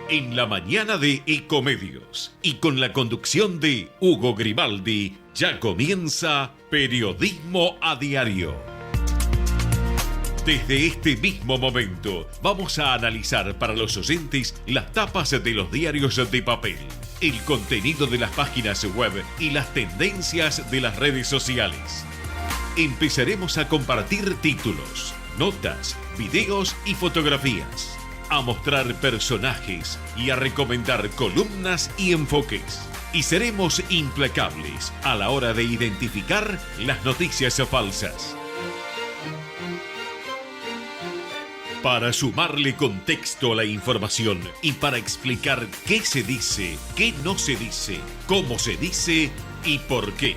en la mañana de Ecomedios y con la conducción de Hugo Grimaldi, ya comienza Periodismo a Diario. Desde este mismo momento vamos a analizar para los oyentes las tapas de los diarios de papel, el contenido de las páginas web y las tendencias de las redes sociales. Empezaremos a compartir títulos, notas, videos y fotografías, a mostrar personajes y a recomendar columnas y enfoques. Y seremos implacables a la hora de identificar las noticias falsas. Para sumarle contexto a la información y para explicar qué se dice, qué no se dice, cómo se dice y por qué.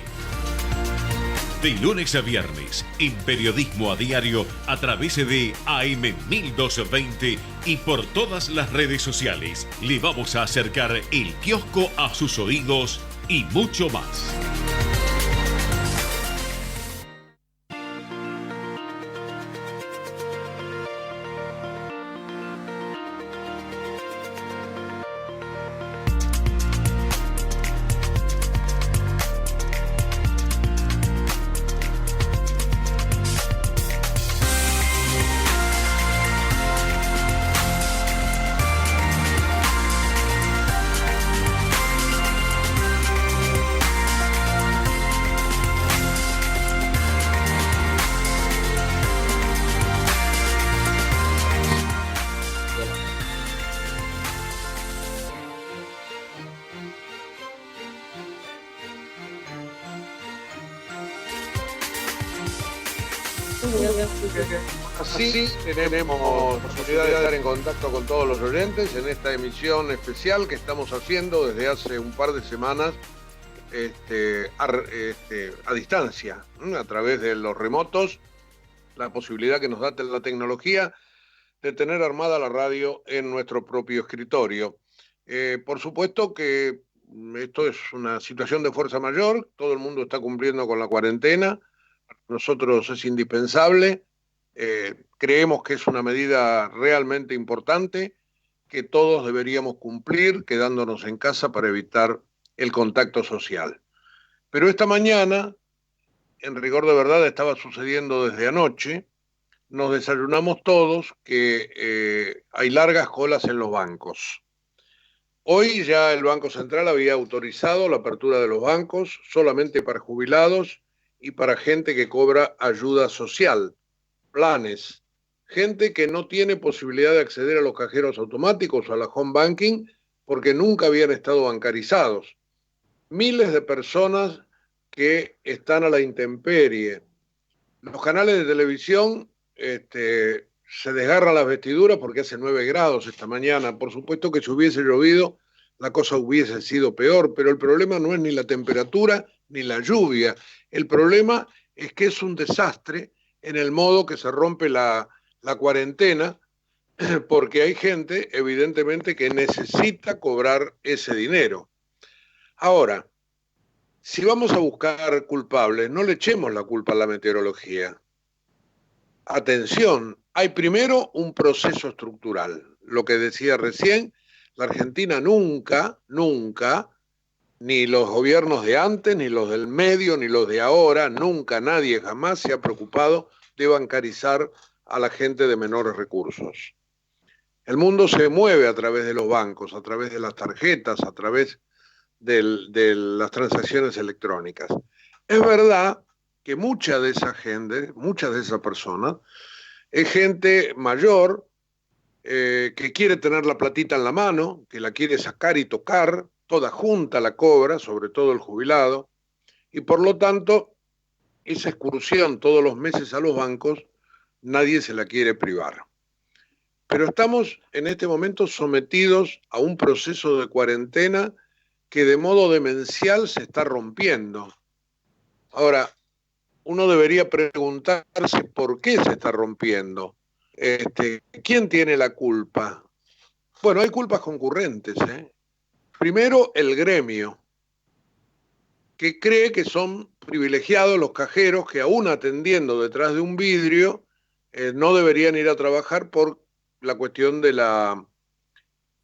De lunes a viernes, en Periodismo a Diario, a través de AM 1220 y por todas las redes sociales, le vamos a acercar el kiosco a sus oídos y mucho más. Así tenemos posibilidad de estar en contacto con todos los oyentes en esta emisión especial que estamos haciendo desde hace un par de semanas a distancia, a través de los remotos, la posibilidad que nos da la tecnología de tener armada la radio en nuestro propio escritorio. Por supuesto que esto es una situación de fuerza mayor, todo el mundo está cumpliendo con la cuarentena, para nosotros es indispensable. Creemos que es una medida realmente importante que todos deberíamos cumplir quedándonos en casa para evitar el contacto social. Pero esta mañana, en rigor de verdad, estaba sucediendo desde anoche. Nos desayunamos todos que hay largas colas en los bancos. Hoy ya el Banco Central había autorizado la apertura de los bancos solamente para jubilados y para gente que cobra ayuda social, planes, gente que no tiene posibilidad de acceder a los cajeros automáticos o a la home banking porque nunca habían estado bancarizados. Miles de personas que están a la intemperie. Los canales de televisión se desgarran las vestiduras porque hace 9 grados esta mañana. Por supuesto que si hubiese llovido la cosa hubiese sido peor, pero el problema no es ni la temperatura ni la lluvia. El problema es que es un desastre en el modo que se rompe la cuarentena, porque hay gente, evidentemente, que necesita cobrar ese dinero. Ahora, si vamos a buscar culpables, no le echemos la culpa a la meteorología. Atención, hay primero un proceso estructural. Lo que decía recién, la Argentina nunca, ni los gobiernos de antes, ni los del medio, ni los de ahora, nunca, nadie jamás se ha preocupado de bancarizar a la gente de menores recursos. El mundo se mueve a través de los bancos, a través de las tarjetas, a través de las transacciones electrónicas. Es verdad que mucha de esa gente, muchas de esas personas, es gente mayor que quiere tener la platita en la mano, que la quiere sacar y tocar, toda junta la cobra, sobre todo el jubilado, y por lo tanto, esa excursión todos los meses a los bancos, nadie se la quiere privar. Pero estamos en este momento sometidos a un proceso de cuarentena que de modo demencial se está rompiendo. Ahora, uno debería preguntarse por qué se está rompiendo. ¿Quién tiene la culpa? Bueno, hay culpas concurrentes. Primero, el gremio, que cree que son privilegiados los cajeros que aún atendiendo detrás de un vidrio no deberían ir a trabajar por la cuestión de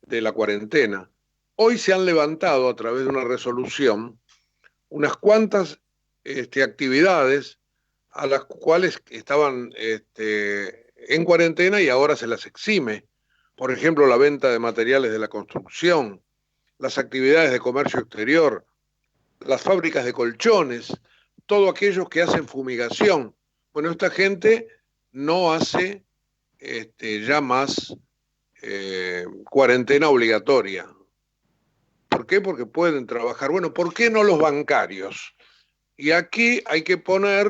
de la cuarentena. Hoy se han levantado a través de una resolución unas cuantas actividades a las cuales estaban en cuarentena y ahora se las exime. Por ejemplo, la venta de materiales de la construcción, las actividades de comercio exterior, las fábricas de colchones, todos aquellos que hacen fumigación. Bueno, esta gente no hace ya más cuarentena obligatoria. ¿Por qué? Porque pueden trabajar. Bueno, ¿por qué no los bancarios? Y aquí hay que poner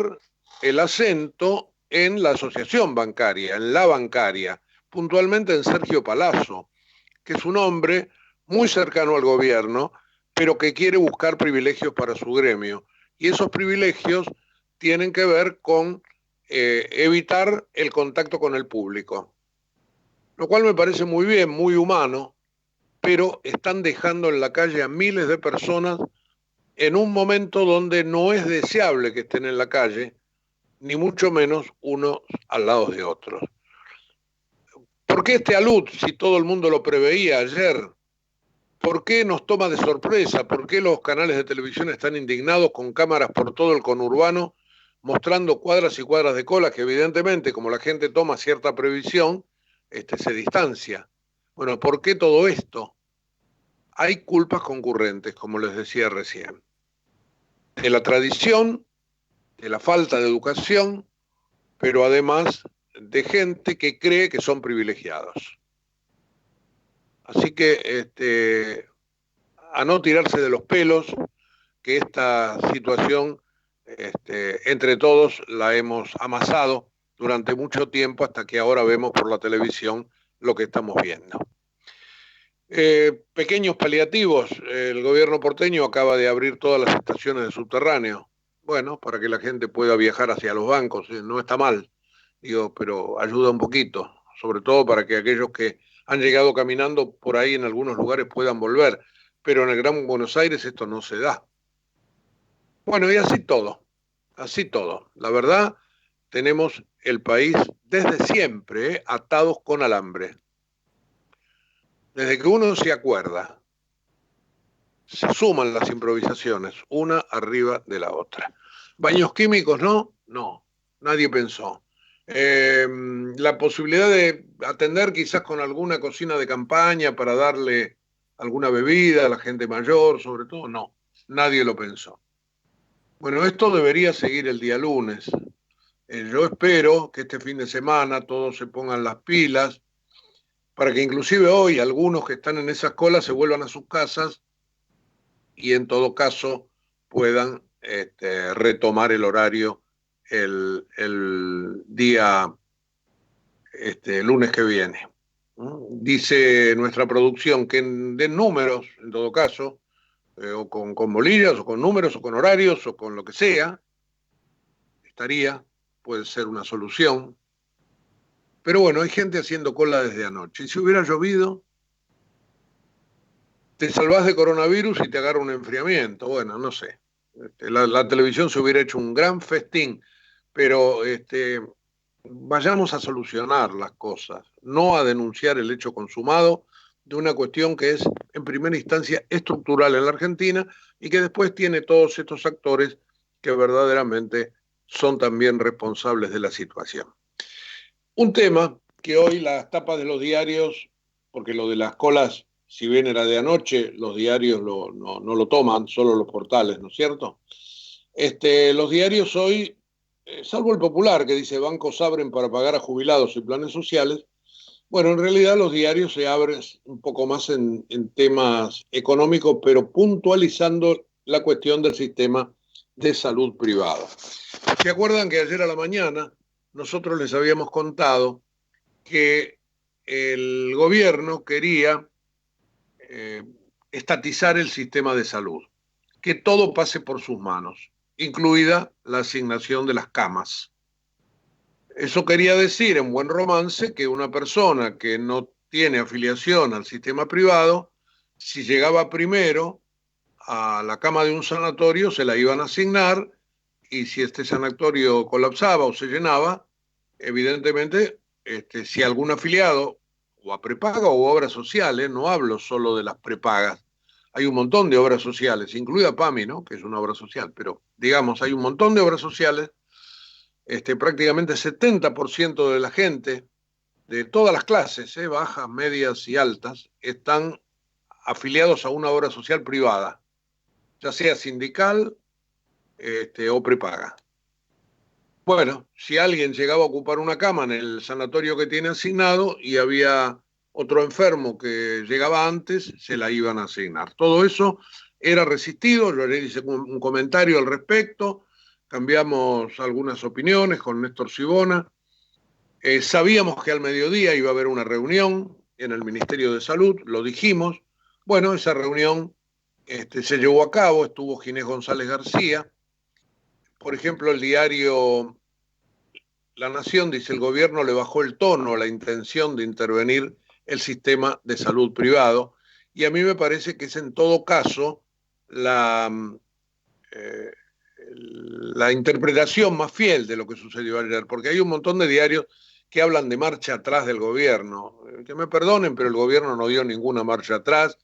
el acento en la asociación bancaria, en la bancaria, puntualmente en Sergio Palazzo, que es un hombre muy cercano al gobierno, pero que quiere buscar privilegios para su gremio. Y esos privilegios tienen que ver con evitar el contacto con el público, lo cual me parece muy bien, muy humano, pero están dejando en la calle a miles de personas en un momento donde no es deseable que estén en la calle, ni mucho menos unos al lado de otros. ¿Por qué este alud si todo el mundo lo preveía ayer? ¿Por qué nos toma de sorpresa? ¿Por qué los canales de televisión están indignados con cámaras por todo el conurbano mostrando cuadras y cuadras de cola que evidentemente, como la gente toma cierta previsión, se distancia? Bueno, ¿por qué todo esto? Hay culpas concurrentes, como les decía recién, de la tradición, de la falta de educación, pero además de gente que cree que son privilegiados. Así que a no tirarse de los pelos, que esta situación entre todos la hemos amasado durante mucho tiempo hasta que ahora vemos por la televisión lo que estamos viendo. Pequeños paliativos, el gobierno porteño acaba de abrir todas las estaciones de subterráneo, bueno, para que la gente pueda viajar hacia los bancos, no está mal, digo, pero ayuda un poquito, sobre todo para que aquellos que han llegado caminando por ahí en algunos lugares puedan volver, pero en el Gran Buenos Aires esto no se da. Bueno, y así todo, así todo. La verdad, tenemos el país desde siempre, atados con alambre. Desde que uno se acuerda, se suman las improvisaciones, una arriba de la otra. Baños químicos, ¿no? No, nadie pensó. La posibilidad de atender quizás con alguna cocina de campaña para darle alguna bebida a la gente mayor, sobre todo, no, nadie lo pensó. Bueno, esto debería seguir el día lunes. Yo espero que este fin de semana todos se pongan las pilas para que inclusive hoy algunos que están en esas colas se vuelvan a sus casas y en todo caso puedan retomar el horario el día lunes que viene. Dice nuestra producción que den números, en todo caso, o con bolillas, o con números, o con horarios, o con lo que sea, puede ser una solución. Pero bueno, hay gente haciendo cola desde anoche. Y si hubiera llovido, te salvás de coronavirus y te agarra un enfriamiento. Bueno, no sé. La televisión se hubiera hecho un gran festín, pero vayamos a solucionar las cosas, no a denunciar el hecho consumado de una cuestión que es, en primera instancia, estructural en la Argentina y que después tiene todos estos actores que verdaderamente son también responsables de la situación. Un tema que hoy las tapas de los diarios, porque lo de las colas, si bien era de anoche, los diarios no lo toman, solo los portales, ¿no es cierto? Los diarios hoy, salvo el Popular, que dice bancos abren para pagar a jubilados y planes sociales, bueno, en realidad los diarios se abren un poco más en temas económicos, pero puntualizando la cuestión del sistema de salud privado. ¿Se acuerdan que ayer a la mañana nosotros les habíamos contado que el gobierno quería estatizar el sistema de salud, que todo pase por sus manos, incluida la asignación de las camas? Eso quería decir, en buen romance, que una persona que no tiene afiliación al sistema privado, si llegaba primero a la cama de un sanatorio, se la iban a asignar, y si este sanatorio colapsaba o se llenaba, evidentemente, si algún afiliado o a prepaga o a obras sociales, no hablo solo de las prepagas, hay un montón de obras sociales, incluida PAMI, ¿no? Que es una obra social, pero digamos, hay un montón de obras sociales, prácticamente 70% de la gente, de todas las clases, bajas, medias y altas, están afiliados a una obra social privada, ya sea sindical o prepaga. Bueno, si alguien llegaba a ocupar una cama en el sanatorio que tiene asignado y había otro enfermo que llegaba antes, se la iban a asignar. Todo eso era resistido, yo le hice un comentario al respecto, cambiamos algunas opiniones con Néstor Sibona. Sabíamos que al mediodía iba a haber una reunión en el Ministerio de Salud, lo dijimos. Bueno, esa reunión se llevó a cabo, estuvo Ginés González García. Por ejemplo, el diario La Nación dice: el gobierno le bajó el tono a la intención de intervenir el sistema de salud privado, y a mí me parece que es en todo caso eh, la interpretación más fiel de lo que sucedió ayer, porque hay un montón de diarios que hablan de marcha atrás del gobierno. Que me perdonen, pero el gobierno no dio ninguna marcha atrás.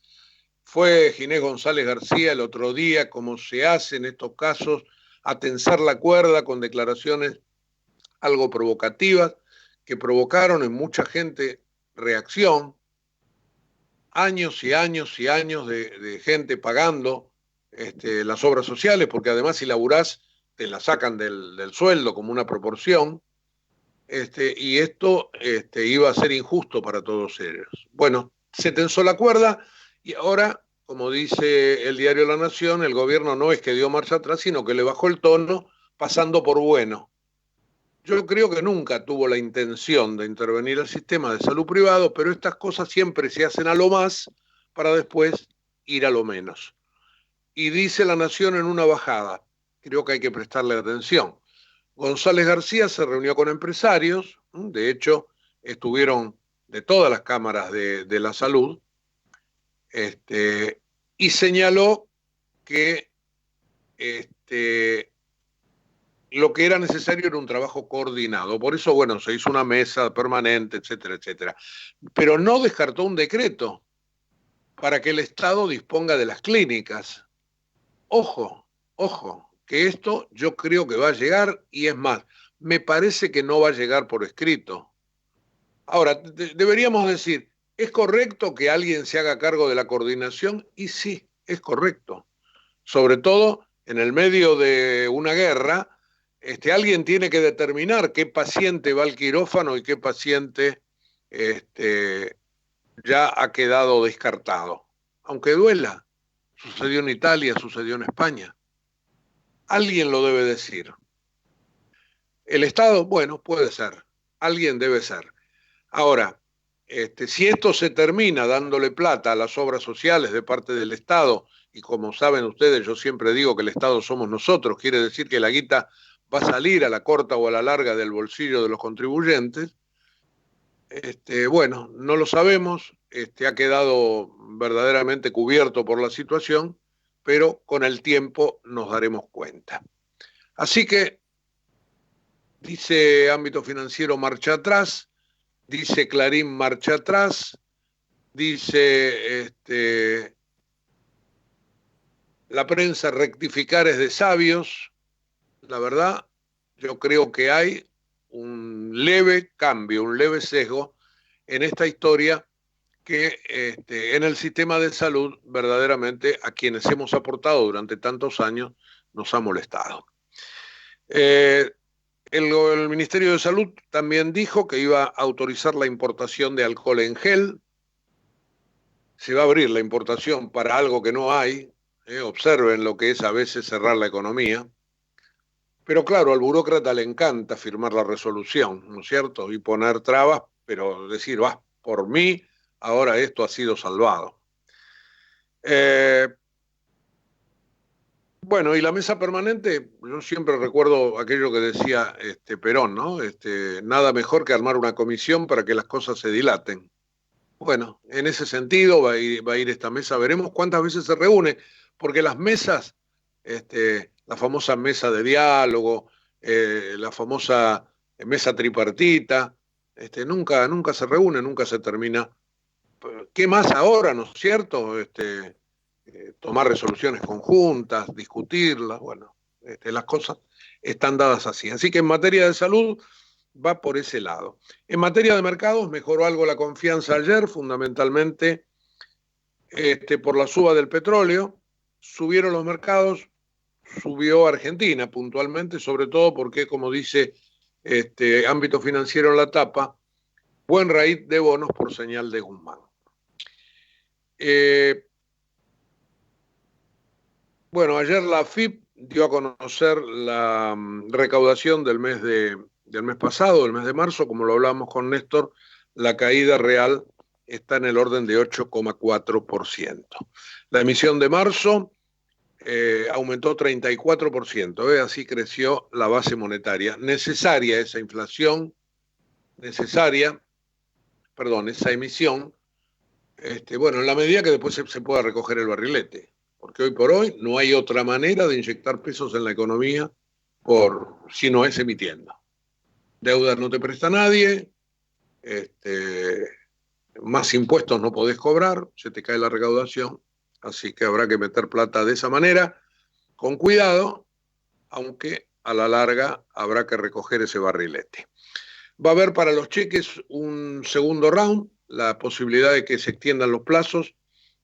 Fue Ginés González García el otro día, como se hace en estos casos, a tensar la cuerda con declaraciones algo provocativas, que provocaron en mucha gente reacción, años y años y años de gente pagando las obras sociales, porque además si laburás te la sacan del sueldo como una proporción, y esto iba a ser injusto para todos ellos. Bueno, se tensó la cuerda y ahora, como dice el diario La Nación, el gobierno no es que dio marcha atrás, sino que le bajó el tono pasando por bueno. Yo creo que nunca tuvo la intención de intervenir el sistema de salud privado, pero estas cosas siempre se hacen a lo más para después ir a lo menos. Y dice La Nación en una bajada, creo que hay que prestarle atención: González García se reunió con empresarios, de hecho estuvieron de todas las cámaras de la salud, y señaló que lo que era necesario era un trabajo coordinado. Por eso, bueno, se hizo una mesa permanente, etcétera, etcétera. Pero no descartó un decreto para que el Estado disponga de las clínicas. Ojo, ojo, que esto yo creo que va a llegar, y es más, me parece que no va a llegar por escrito. Ahora, deberíamos decir, ¿es correcto que alguien se haga cargo de la coordinación? Y sí, es correcto. Sobre todo en el medio de una guerra, alguien tiene que determinar qué paciente va al quirófano y qué paciente ya ha quedado descartado. Aunque duela, sucedió en Italia, sucedió en España. Alguien lo debe decir. El Estado, bueno, puede ser. Alguien debe ser. Ahora, si esto se termina dándole plata a las obras sociales de parte del Estado, y como saben ustedes, yo siempre digo que el Estado somos nosotros, quiere decir que la guita va a salir a la corta o a la larga del bolsillo de los contribuyentes. Bueno, no lo sabemos, ha quedado verdaderamente cubierto por la situación, pero con el tiempo nos daremos cuenta. Así que, dice Ámbito Financiero, marcha atrás, dice Clarín, marcha atrás, dice la prensa, rectificar es de sabios. La verdad, yo creo que hay un leve cambio, un leve sesgo en esta historia que en el sistema de salud verdaderamente a quienes hemos aportado durante tantos años nos ha molestado. El Ministerio de Salud también dijo que iba a autorizar la importación de alcohol en gel. Se va a abrir la importación para algo que no hay. Observen lo que es a veces cerrar la economía. Pero claro, al burócrata le encanta firmar la resolución, ¿no es cierto? Y poner trabas, pero decir, por mí, ahora esto ha sido salvado. Bueno, y la mesa permanente, yo siempre recuerdo aquello que decía Perón, ¿no? Nada mejor que armar una comisión para que las cosas se dilaten. Bueno, en ese sentido va a ir esta mesa, veremos cuántas veces se reúne, porque las mesas, la famosa mesa de diálogo, la famosa mesa tripartita, Nunca se reúne, nunca se termina. ¿Qué más ahora, no es cierto? Tomar resoluciones conjuntas, discutirlas, bueno, las cosas están dadas así. Así que en materia de salud va por ese lado. En materia de mercados mejoró algo la confianza ayer, fundamentalmente por la suba del petróleo. Subieron los mercados, subió Argentina puntualmente, sobre todo porque, como dice ámbito financiero en la tapa, buen raíz de bonos por señal de Guzmán. Bueno, ayer la AFIP dio a conocer la recaudación del mes pasado, del mes de marzo, como lo hablamos con Néstor, la caída real está en el orden de 8,4%. La emisión de marzo aumentó 34%, así creció la base monetaria. Necesaria esa inflación, esa emisión, bueno, en la medida que después se pueda recoger el barrilete, porque hoy por hoy no hay otra manera de inyectar pesos en la economía si no es emitiendo. Deudas no te presta nadie, más impuestos no podés cobrar, se te cae la recaudación, así que habrá que meter plata de esa manera, con cuidado, aunque a la larga habrá que recoger ese barrilete. Va a haber para los cheques un segundo round, la posibilidad de que se extiendan los plazos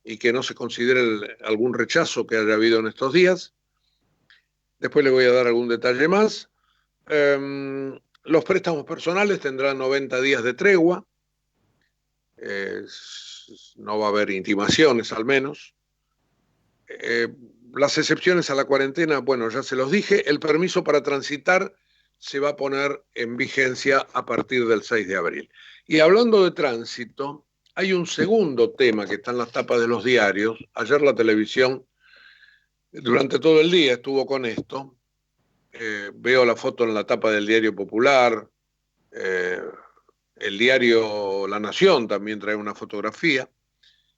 y que no se considere algún rechazo que haya habido en estos días. Después le voy a dar algún detalle más. Los préstamos personales tendrán 90 días de tregua. No va a haber intimaciones, al menos. Las excepciones a la cuarentena, bueno, ya se los dije. El permiso para transitar se va a poner en vigencia a partir del 6 de abril. Y hablando de tránsito, hay un segundo tema que está en las tapas de los diarios. Ayer la televisión, durante todo el día, estuvo con esto. Veo la foto en la tapa del Diario Popular. El diario La Nación también trae una fotografía.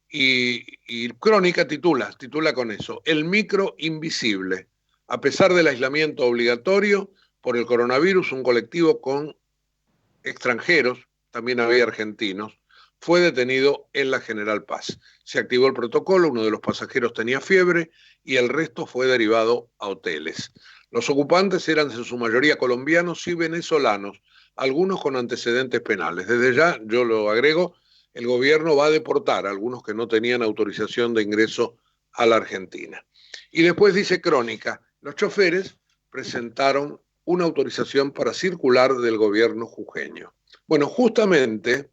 Y Crónica titula con eso: el micro invisible. A pesar del aislamiento obligatorio por el coronavirus, un colectivo con extranjeros, también había argentinos, fue detenido en la General Paz. Se activó el protocolo, uno de los pasajeros tenía fiebre y el resto fue derivado a hoteles. Los ocupantes eran en su mayoría colombianos y venezolanos, algunos con antecedentes penales. Desde ya, yo lo agrego, el gobierno va a deportar a algunos que no tenían autorización de ingreso a la Argentina. Y después dice Crónica, los choferes presentaron una autorización para circular del gobierno jujeño. Bueno, justamente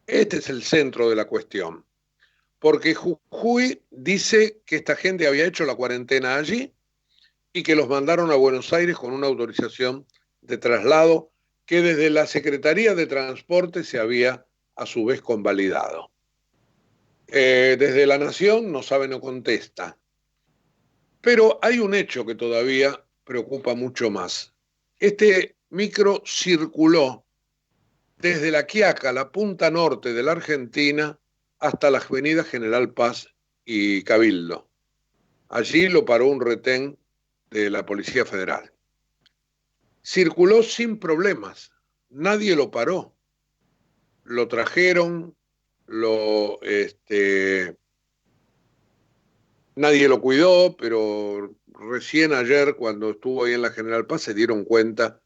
este es el centro de la cuestión, porque Jujuy dice que esta gente había hecho la cuarentena allí y que los mandaron a Buenos Aires con una autorización de traslado que desde la Secretaría de Transporte se había a su vez convalidado. Desde La Nación no sabe, no contesta. Pero hay un hecho que todavía preocupa mucho más. Este micro circuló desde La Quiaca, la punta norte de la Argentina, hasta la avenida General Paz y Cabildo. Allí lo paró un retén de la Policía Federal. Circuló sin problemas, nadie lo paró. Lo trajeron, nadie lo cuidó, pero recién ayer, cuando estuvo ahí en la General Paz, se dieron cuenta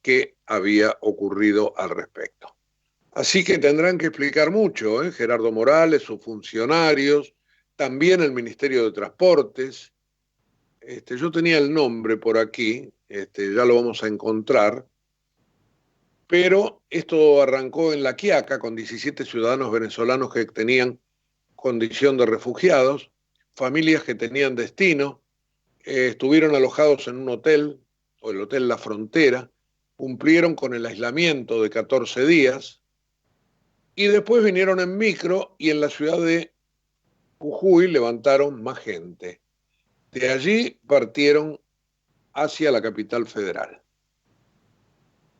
qué había ocurrido al respecto. Así que tendrán que explicar mucho, Gerardo Morales, sus funcionarios, también el Ministerio de Transportes. Yo tenía el nombre por aquí, ya lo vamos a encontrar, pero esto arrancó en La Quiaca con 17 ciudadanos venezolanos que tenían condición de refugiados, familias que tenían destino, estuvieron alojados en un hotel, o el Hotel La Frontera, cumplieron con el aislamiento de 14 días, y después vinieron en micro y en la ciudad de Jujuy levantaron más gente. De allí partieron hacia la capital federal.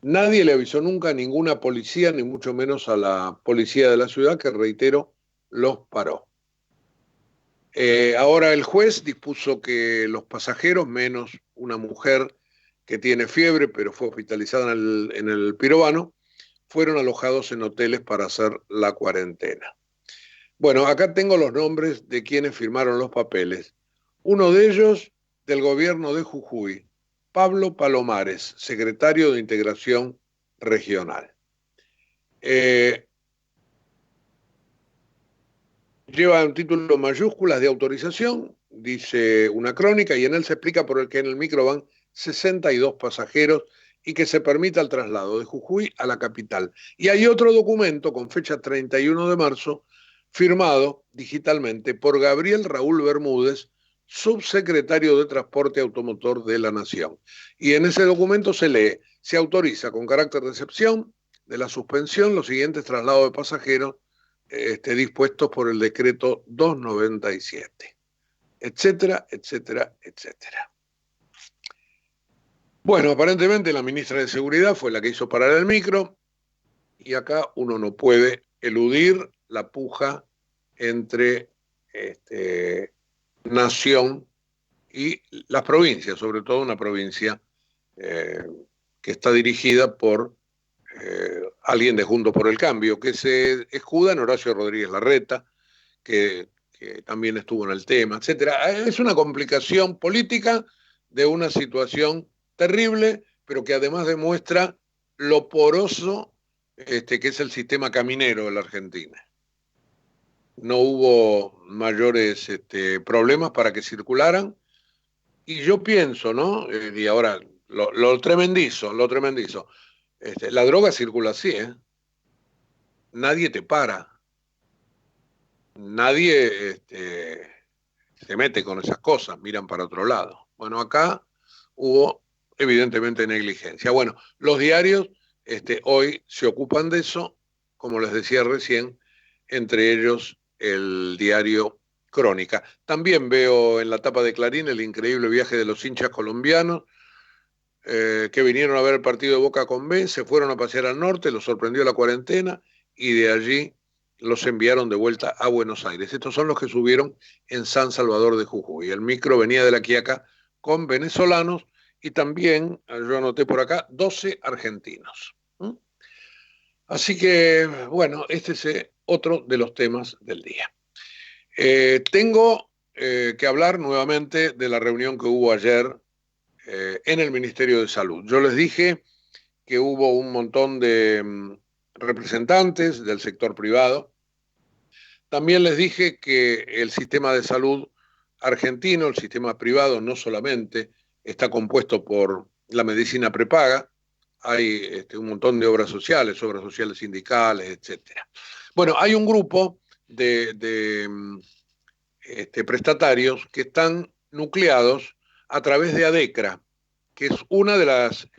Nadie le avisó nunca a ninguna policía, ni mucho menos a la policía de la ciudad, que, reitero, los paró. Ahora el juez dispuso que los pasajeros, menos una mujer que tiene fiebre, pero fue hospitalizada en el Pirobano, fueron alojados en hoteles para hacer la cuarentena. Bueno, acá tengo los nombres de quienes firmaron los papeles. Uno de ellos, del gobierno de Jujuy, Pablo Palomares, secretario de Integración Regional. Lleva un título mayúsculas de autorización, dice una crónica, y en él se explica por el que en el micro van 62 pasajeros y que se permita el traslado de Jujuy a la capital. Y hay otro documento con fecha 31 de marzo, firmado digitalmente por Gabriel Raúl Bermúdez, subsecretario de Transporte Automotor de la Nación. Y en ese documento se lee: se autoriza con carácter de excepción de la suspensión los siguientes traslados de pasajeros dispuestos por el decreto 297, etcétera, etcétera, etcétera. Bueno, aparentemente la ministra de Seguridad fue la que hizo parar el micro, y acá uno no puede eludir la puja entre Nación y las provincias, sobre todo una provincia que está dirigida por alguien de Juntos por el Cambio, que se escuda en Horacio Rodríguez Larreta, que también estuvo en el tema, etcétera. Es una complicación política de una situación terrible, pero que además demuestra lo poroso que es el sistema caminero de la Argentina. No hubo mayores problemas para que circularan, y yo pienso, ¿no? Y ahora, lo tremendizo, la droga circula así, ¿eh? Nadie te para, nadie se mete con esas cosas, miran para otro lado. Bueno, acá hubo evidentemente negligencia. Bueno, los diarios hoy se ocupan de eso, como les decía recién, entre ellos el diario Crónica. También veo en la tapa de Clarín el increíble viaje de los hinchas colombianos que vinieron a ver el partido de Boca con B, se fueron a pasear al norte, los sorprendió la cuarentena y de allí los enviaron de vuelta a Buenos Aires. Estos son los que subieron en San Salvador de Jujuy. El micro venía de La Quiaca con venezolanos y también, yo anoté por acá, 12 argentinos. Así que, bueno, este es otro de los temas del día. Tengo que hablar nuevamente de la reunión que hubo ayer en el Ministerio de Salud. Yo les dije que hubo un montón de representantes del sector privado. También les dije que el sistema de salud argentino, el sistema privado, no solamente está compuesto por la medicina prepaga, hay un montón de obras sociales sindicales, etcétera. Bueno, hay un grupo de prestatarios que están nucleados a través de ADECRA, que es una de las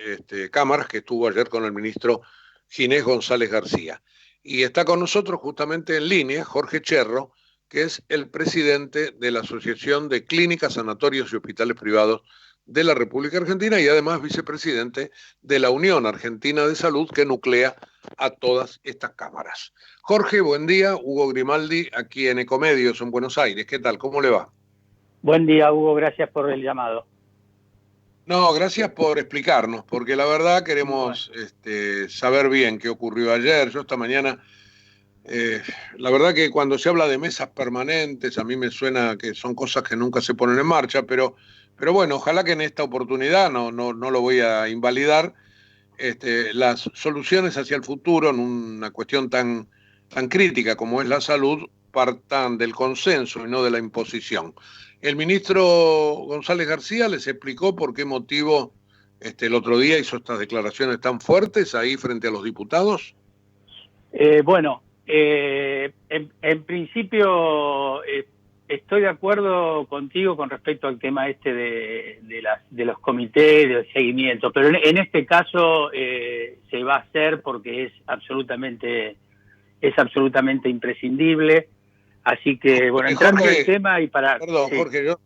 cámaras que estuvo ayer con el ministro Ginés González García. Y está con nosotros justamente en línea Jorge Cherro, que es el presidente de la Asociación de Clínicas, Sanatorios y Hospitales Privados de la República Argentina y además vicepresidente de la Unión Argentina de Salud, que nuclea a todas estas cámaras. Jorge, buen día. Hugo Grimaldi, aquí en Ecomedios, en Buenos Aires. ¿Qué tal? ¿Cómo le va? Buen día, Hugo. Gracias por el llamado. No, gracias por explicarnos, porque la verdad queremos saber bien qué ocurrió ayer. Yo esta mañana, la verdad que cuando se habla de mesas permanentes, a mí me suena que son cosas que nunca se ponen en marcha, pero bueno, ojalá que en esta oportunidad, no lo voy a invalidar, las soluciones hacia el futuro en una cuestión tan crítica como es la salud partan del consenso y no de la imposición. El ministro González García les explicó por qué motivo el otro día hizo estas declaraciones tan fuertes ahí frente a los diputados. En principio estoy de acuerdo contigo con respecto al tema de los comités de seguimiento, pero en este caso se va a hacer porque es absolutamente imprescindible. Así que, bueno, entrando en el tema y para... Perdón, sí. Jorge, yo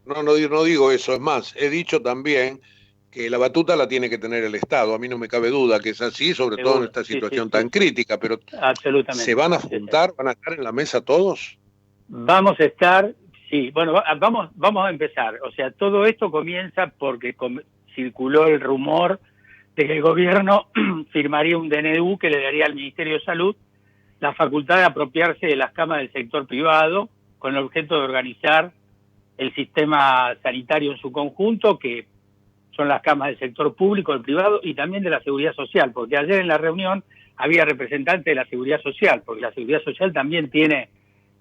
no digo eso. Es más, he dicho también que la batuta la tiene que tener el Estado. A mí no me cabe duda que es así, sobre todo en esta situación tan crítica. Pero absolutamente. ¿Se van a juntar? ¿Van a estar en la mesa todos? Vamos a estar, sí. Bueno, vamos a empezar. O sea, todo esto comienza porque circuló el rumor de que el gobierno firmaría un DNU que le daría al Ministerio de Salud la facultad de apropiarse de las camas del sector privado con el objeto de organizar el sistema sanitario en su conjunto, que son las camas del sector público, del privado y también de la seguridad social, porque ayer en la reunión había representantes de la seguridad social, porque la seguridad social también tiene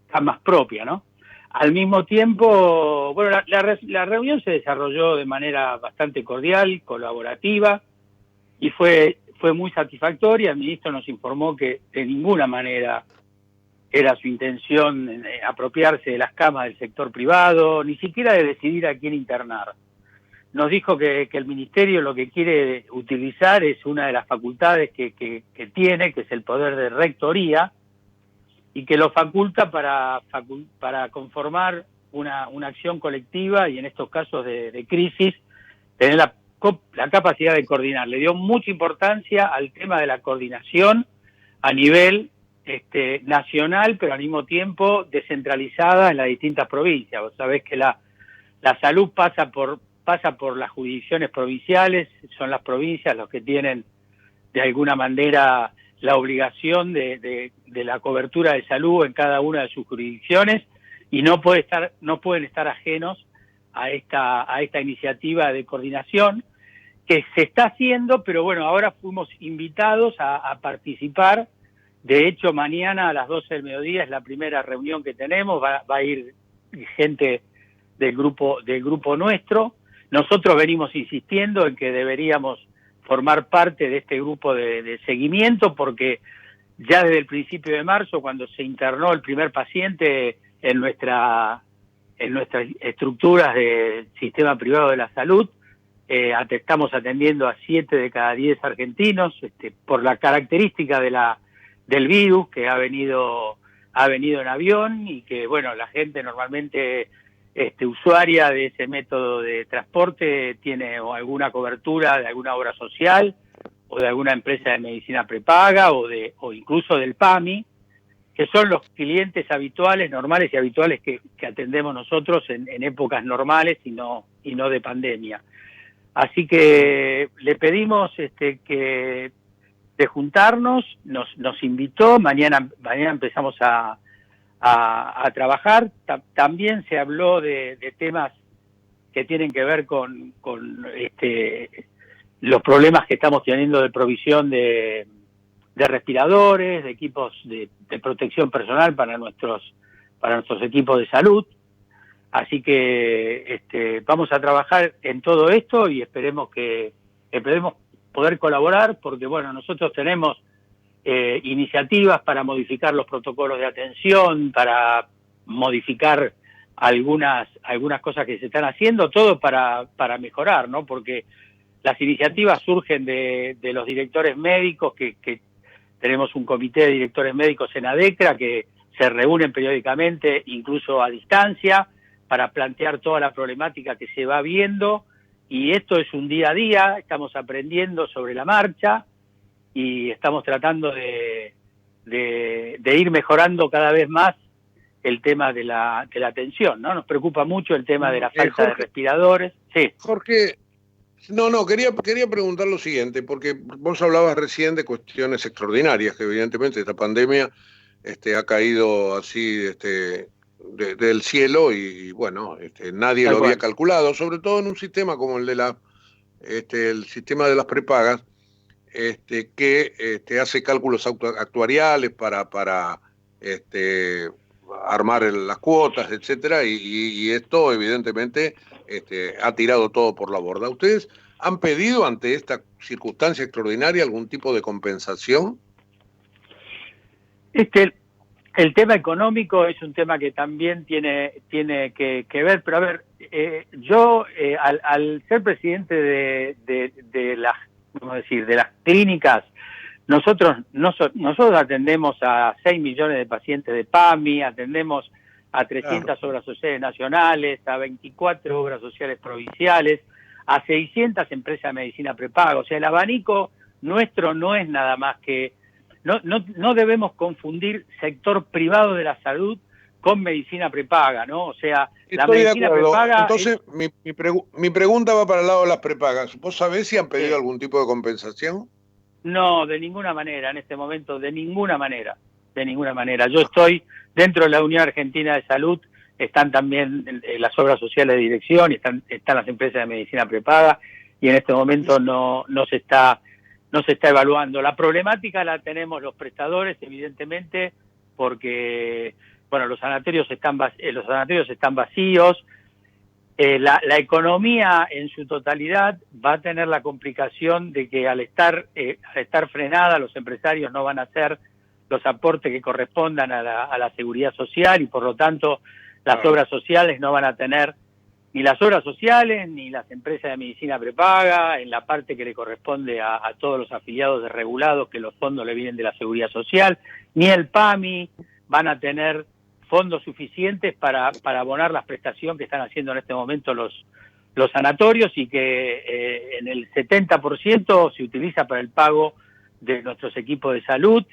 camas propias, ¿no? Al mismo tiempo, bueno, la reunión se desarrolló de manera bastante cordial, colaborativa, y fue muy satisfactoria. El ministro nos informó que de ninguna manera era su intención apropiarse de las camas del sector privado, ni siquiera de decidir a quién internar. Nos dijo que el ministerio lo que quiere utilizar es una de las facultades que tiene, que es el poder de rectoría, y que lo faculta para conformar una acción colectiva y en estos casos de crisis tener la capacidad de coordinar. Le dio mucha importancia al tema de la coordinación a nivel nacional, pero al mismo tiempo descentralizada en las distintas provincias. Vos sabés que la salud pasa por las jurisdicciones provinciales, son las provincias los que tienen de alguna manera la obligación de la cobertura de salud en cada una de sus jurisdicciones, y no pueden estar ajenos a esta iniciativa de coordinación que se está haciendo, pero bueno, ahora fuimos invitados a participar. De hecho, mañana a las 12 del mediodía es la primera reunión que tenemos, va a ir gente del grupo nuestro. Nosotros venimos insistiendo en que deberíamos formar parte de este grupo de seguimiento, porque ya desde el principio de marzo, cuando se internó el primer paciente en nuestras estructuras del sistema privado de la salud, estamos atendiendo a 7 de cada 10 argentinos, por la característica del virus que ha venido en avión, y que bueno, la gente normalmente usuaria de ese método de transporte tiene o alguna cobertura de alguna obra social o de alguna empresa de medicina prepaga o incluso del PAMI, que son los clientes habituales, normales y habituales que atendemos nosotros en épocas normales y no de pandemia. Así que le pedimos que de juntarnos, nos invitó, mañana empezamos a trabajar. También se habló de temas que tienen que ver con los problemas que estamos teniendo de provisión de respiradores, de equipos de protección personal para nuestros equipos de salud. Así que vamos a trabajar en todo esto y esperemos poder colaborar, porque bueno, nosotros tenemos iniciativas para modificar los protocolos de atención, para modificar algunas cosas que se están haciendo, todo para mejorar, ¿no? Porque las iniciativas surgen de los directores médicos, que tenemos un comité de directores médicos en ADECRA que se reúnen periódicamente, incluso a distancia, para plantear toda la problemática que se va viendo, y esto es un día a día, estamos aprendiendo sobre la marcha y estamos tratando de ir mejorando cada vez más el tema de la atención, ¿no? Nos preocupa mucho el tema de la falta de respiradores. Sí. Jorge, quería preguntar lo siguiente, porque vos hablabas recién de cuestiones extraordinarias, que evidentemente esta pandemia ha caído así del cielo y bueno, nadie lo había calculado, sobre todo en un sistema como el de el sistema de las prepagas, que hace cálculos actuariales para armar las cuotas, etcétera, y esto evidentemente ha tirado todo por la borda. ¿Ustedes han pedido ante esta circunstancia extraordinaria algún tipo de compensación? El tema económico es un tema que también tiene que ver, pero a ver, yo al ser presidente de las clínicas, nosotros atendemos a 6 millones de pacientes de PAMI, atendemos a 300 obras sociales nacionales, a 24 obras sociales provinciales, a 600 empresas de medicina prepaga. O sea, el abanico nuestro no es nada más que... No debemos confundir sector privado de la salud con medicina prepaga, ¿no? O sea, la Estoy de medicina acuerdo. prepaga Entonces, mi pregunta va para el lado de las prepagas. ¿Vos sabés si han pedido sí. algún tipo de compensación? No, de ninguna manera, en este momento, de ninguna manera, de ninguna manera. Yo estoy dentro de la Unión Argentina de Salud, están también las obras sociales de dirección, están las empresas de medicina prepaga, y en este momento no se está evaluando. La problemática la tenemos los prestadores, evidentemente, porque bueno, los sanatorios están vacíos. La economía en su totalidad va a tener la complicación de que al estar frenada, los empresarios no van a hacer los aportes que correspondan a la seguridad social, y por lo tanto las obras sociales no van a tener ni las obras sociales ni las empresas de medicina prepaga en la parte que le corresponde a todos los afiliados desregulados, que los fondos le vienen de la seguridad social, ni el PAMI van a tener fondos suficientes para abonar la prestación que están haciendo en este momento los sanatorios, y que en el 70% se utiliza para el pago de nuestros equipos de salud,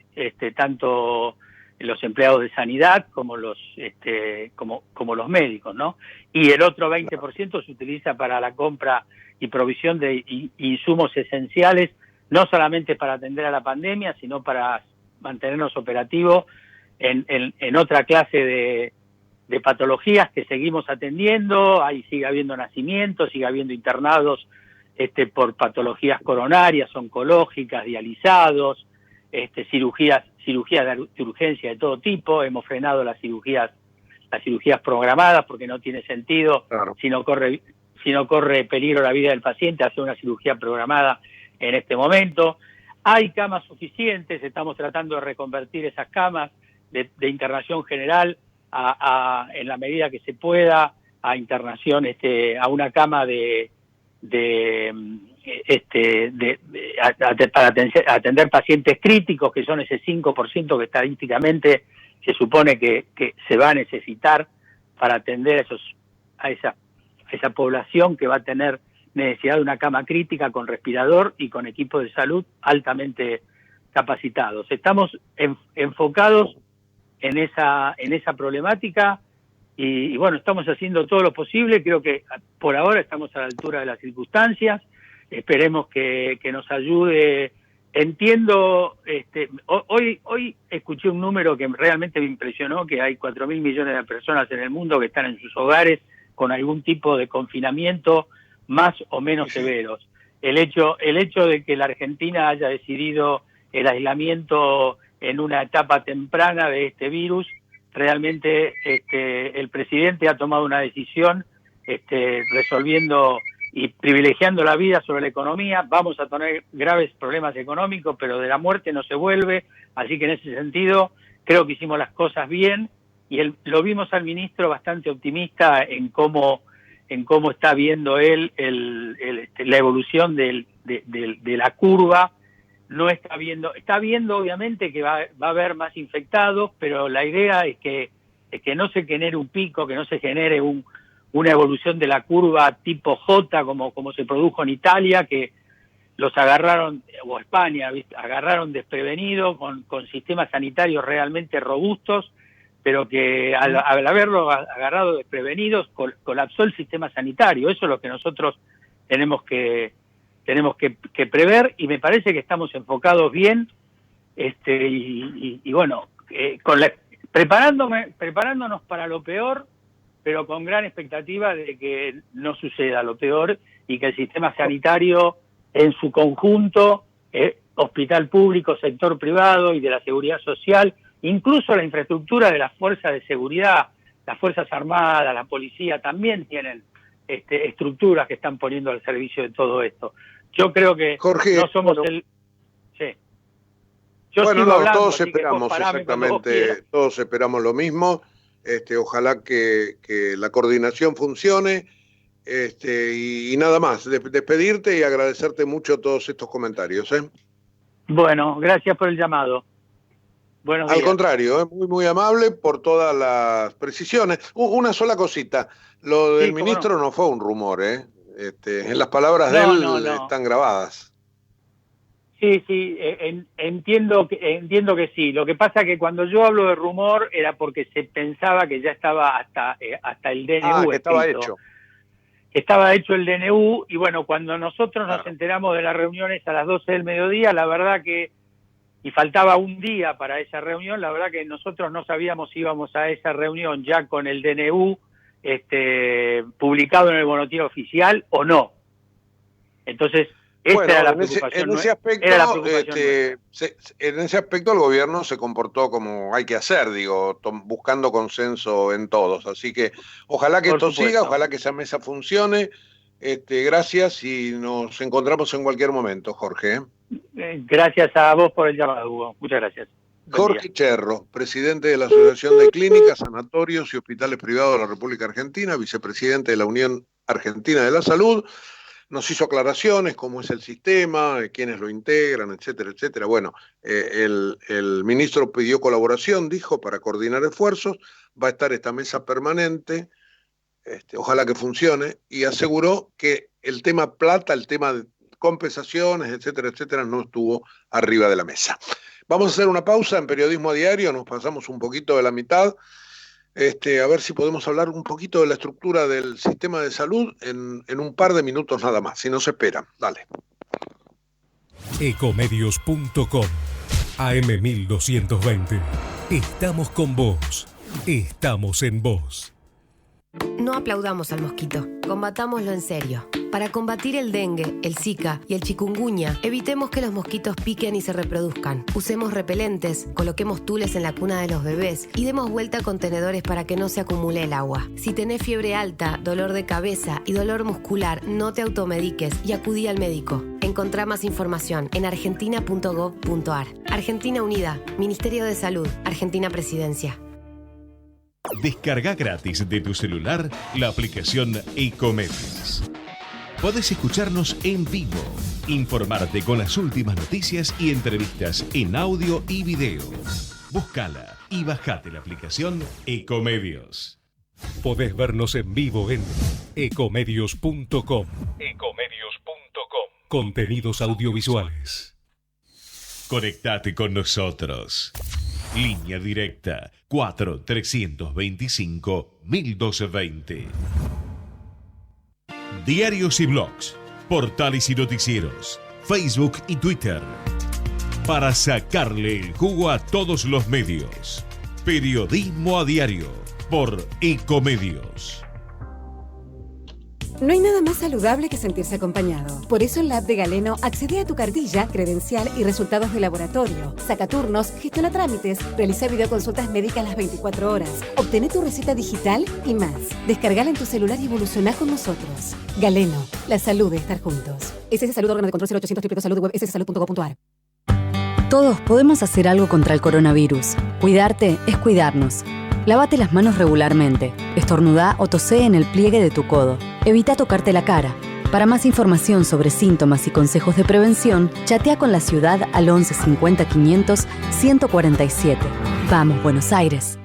tanto los empleados de sanidad como los médicos, ¿no? Y el otro 20% se utiliza para la compra y provisión de insumos esenciales, no solamente para atender a la pandemia, sino para mantenernos operativos en otra clase de patologías que seguimos atendiendo. Ahí sigue habiendo nacimientos, sigue habiendo internados por patologías coronarias, oncológicas, dializados, cirugías de urgencia de todo tipo. Hemos frenado las cirugías programadas porque no tiene sentido, Claro. si no corre peligro la vida del paciente, hacer una cirugía programada en este momento. Hay camas suficientes, estamos tratando de reconvertir esas camas de internación general en la medida que se pueda a internación, a una cama para atender pacientes críticos, que son ese 5% que estadísticamente se supone que se va a necesitar para atender a esa población que va a tener necesidad de una cama crítica con respirador y con equipos de salud altamente capacitados. Estamos enfocados en esa problemática y bueno, estamos haciendo todo lo posible. Creo que por ahora estamos a la altura de las circunstancias. Esperemos que nos ayude. Entiendo, hoy escuché un número que realmente me impresionó, que hay 4.000 millones de personas en el mundo que están en sus hogares con algún tipo de confinamiento más o menos severos. El hecho de que la Argentina haya decidido el aislamiento en una etapa temprana de este virus, realmente el presidente ha tomado una decisión resolviendo y privilegiando la vida sobre la economía. Vamos a tener graves problemas económicos, pero de la muerte no se vuelve, así que en ese sentido creo que hicimos las cosas bien, y lo vimos al ministro bastante optimista en cómo está viendo él la evolución de la curva. No está viendo obviamente que va a haber más infectados, pero la idea es que no se genere un pico, que no se genere una evolución de la curva tipo J como se produjo en Italia, que los agarraron, o España, ¿viste? Agarraron desprevenidos con sistemas sanitarios realmente robustos, pero que al haberlo agarrado desprevenidos colapsó el sistema sanitario. Eso es lo que nosotros tenemos que prever, y me parece que estamos enfocados bien, y bueno, preparándonos para lo peor, pero con gran expectativa de que no suceda lo peor y que el sistema sanitario en su conjunto, hospital público, sector privado y de la seguridad social, incluso la infraestructura de las fuerzas de seguridad, las Fuerzas Armadas, la policía, también tienen estructuras que están poniendo al servicio de todo esto. Yo creo que Jorge, no somos Sí. Yo bueno, sigo no, hablando, todos así que esperamos parame cuando vos exactamente, quieras. todos esperamos lo mismo. Ojalá que la coordinación funcione, y nada más. Despedirte y agradecerte mucho todos estos comentarios, ¿eh? Bueno, gracias por el llamado. Buenos Al días. contrario, muy, muy amable por todas las precisiones. Una sola cosita, lo del Sí, cómo no. ministro no fue un rumor, ¿eh? En las palabras de No, él no, no. están grabadas. Sí, entiendo que sí. Lo que pasa que cuando yo hablo de rumor era porque se pensaba que ya estaba hasta el DNU que estaba escrito. hecho. Estaba hecho el DNU y bueno, cuando nosotros Claro. nos enteramos de las reuniones a las 12 del mediodía, la verdad que, y faltaba un día para esa reunión, la verdad que nosotros no sabíamos si íbamos a esa reunión ya con el DNU publicado en el boletín oficial o no. Entonces, esta era la preocupación. En ese aspecto, era la preocupación en ese aspecto el gobierno se comportó como hay que hacer, digo, buscando consenso en todos. Así que ojalá que Por esto supuesto. siga, ojalá que esa mesa funcione. Gracias y nos encontramos en cualquier momento, Jorge. Gracias a vos por el llamado, Hugo. Muchas gracias. Jorge Cherro, presidente de la Asociación de Clínicas, Sanatorios y Hospitales Privados de la República Argentina, vicepresidente de la Unión Argentina de la Salud, nos hizo aclaraciones, cómo es el sistema, quiénes lo integran, etcétera, etcétera. Bueno, el ministro pidió colaboración, dijo, para coordinar esfuerzos, va a estar esta mesa permanente, ojalá que funcione, y aseguró que el tema plata, el tema de compensaciones, etcétera, etcétera, no estuvo arriba de la mesa. Vamos a hacer una pausa en Periodismo a Diario, nos pasamos un poquito de la mitad, a ver si podemos hablar un poquito de la estructura del sistema de salud en un par de minutos nada más, si no se espera. Dale. Ecomedios.com AM1220. Estamos con vos. Estamos en vos. No aplaudamos al mosquito, combatámoslo en serio. Para combatir el dengue, el zika y el chikungunya, evitemos que los mosquitos piquen y se reproduzcan. Usemos repelentes, coloquemos tules en la cuna de los bebés y demos vuelta a contenedores para que no se acumule el agua. Si tenés fiebre alta, dolor de cabeza y dolor muscular, no te automediques y acudí al médico. Encontrá más información en argentina.gov.ar. Argentina Unida, Ministerio de Salud, Argentina Presidencia. Descarga gratis de tu celular la aplicación Ecomedios. Podés escucharnos en vivo, informarte con las últimas noticias y entrevistas en audio y video. Búscala y bajate la aplicación Ecomedios. Podés vernos en vivo en ecomedios.com. Contenidos audiovisuales. Conectate con nosotros. Línea directa 4-325-1220. Diarios y blogs, portales y noticieros, Facebook y Twitter. Para sacarle el jugo a todos los medios. Periodismo a Diario por Ecomedios. No hay nada más saludable que sentirse acompañado. Por eso en la app de Galeno accede a tu cartilla, credencial y resultados de laboratorio. Saca turnos, gestiona trámites, realiza videoconsultas médicas las 24 horas. Obtené tu receta digital y más. Descargala en tu celular y evoluciona con nosotros. Galeno, la salud de estar juntos. SS Salud, órgano de control 0800 Salud, web sssalud.gov.ar. Todos podemos hacer algo contra el coronavirus. Cuidarte es cuidarnos. Lávate las manos regularmente. Estornudá o tosé en el pliegue de tu codo. Evita tocarte la cara. Para más información sobre síntomas y consejos de prevención, chatea con la ciudad al 11 50 500 147. Vamos, Buenos Aires.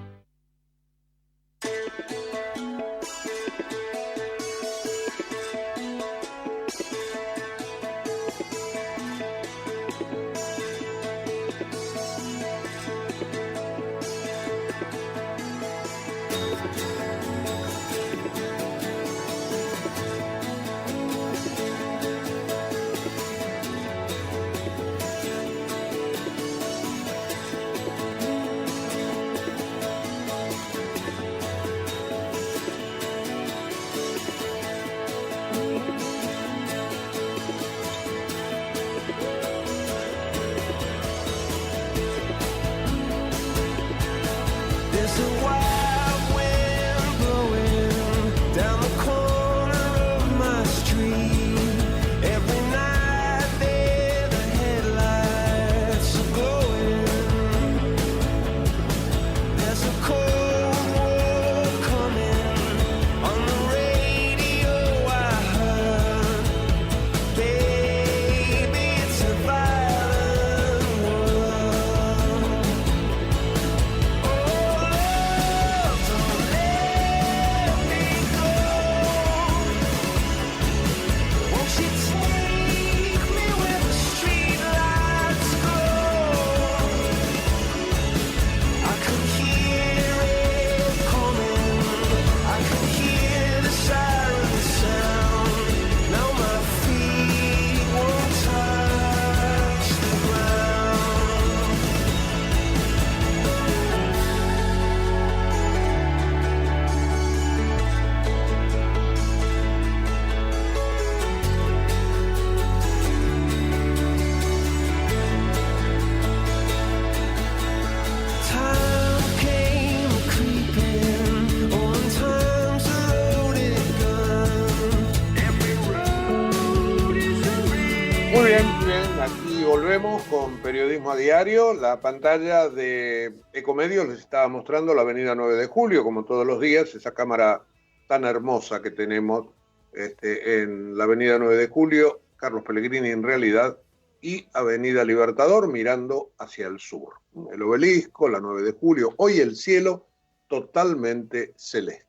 Periodismo a Diario. La pantalla de Ecomedios les estaba mostrando la avenida 9 de Julio, como todos los días, esa cámara tan hermosa que tenemos en la avenida 9 de Julio, Carlos Pellegrini en realidad, y avenida Libertador mirando hacia el sur. El obelisco, la 9 de Julio, hoy el cielo totalmente celeste.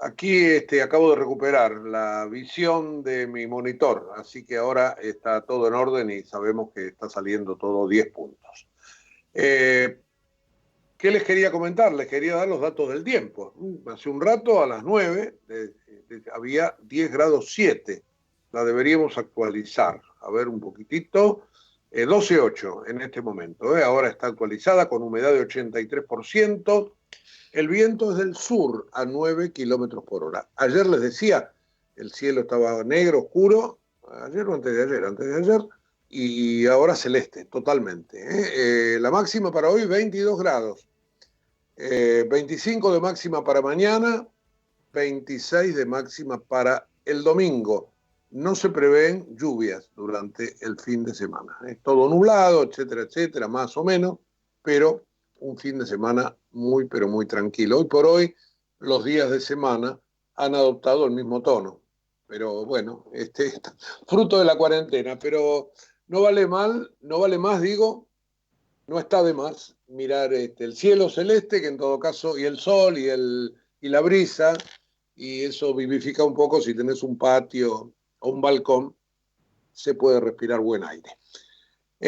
Aquí acabo de recuperar la visión de mi monitor, así que ahora está todo en orden y sabemos que está saliendo todo 10 puntos. ¿Qué les quería comentar? Les quería dar los datos del tiempo. Hace un rato, a las 9, había 10 grados 7. La deberíamos actualizar. A ver un poquitito. 12,8 en este momento. Ahora está actualizada con humedad de 83%. El viento es del sur a 9 kilómetros por hora. Ayer les decía, el cielo estaba negro, oscuro, ayer o antes de ayer, y ahora celeste, totalmente. La máxima para hoy, 22 grados. 25 de máxima para mañana, 26 de máxima para el domingo. No se prevén lluvias durante el fin de semana. Es todo nublado, etcétera, etcétera, más o menos, pero un fin de semana muy, pero muy tranquilo. Hoy por hoy, los días de semana han adoptado el mismo tono. Pero bueno, fruto de la cuarentena. Pero no vale más, digo, no está de más mirar el cielo celeste, que en todo caso, y el sol, y la brisa, y eso vivifica un poco. Si tenés un patio o un balcón, se puede respirar buen aire.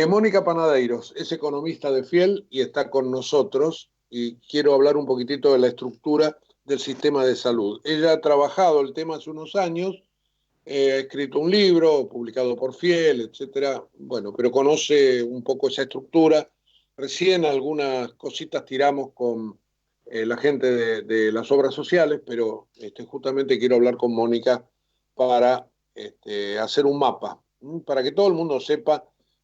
Mónica Panadeiros es economista de Fiel y está con nosotros, y quiero hablar un poquitito de la estructura del sistema de salud. Ella ha trabajado el tema hace unos años, ha escrito un libro publicado por Fiel, etcétera. Bueno, pero conoce un poco esa estructura. Recién algunas cositas tiramos con la gente de las obras sociales, pero justamente quiero hablar con Mónica para hacer un mapa, para que todo el mundo sepa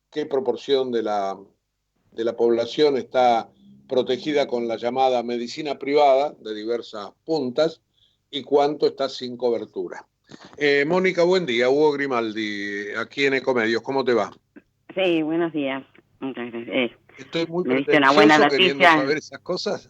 qué proporción de la población está protegida con la llamada medicina privada de diversas puntas y cuánto está sin cobertura. Mónica, buen día. Hugo Grimaldi, aquí en Ecomedios. ¿Cómo te va? Sí, buenos días. Muchas gracias. Estoy muy me diste una buena noticia queriendo saber esas cosas.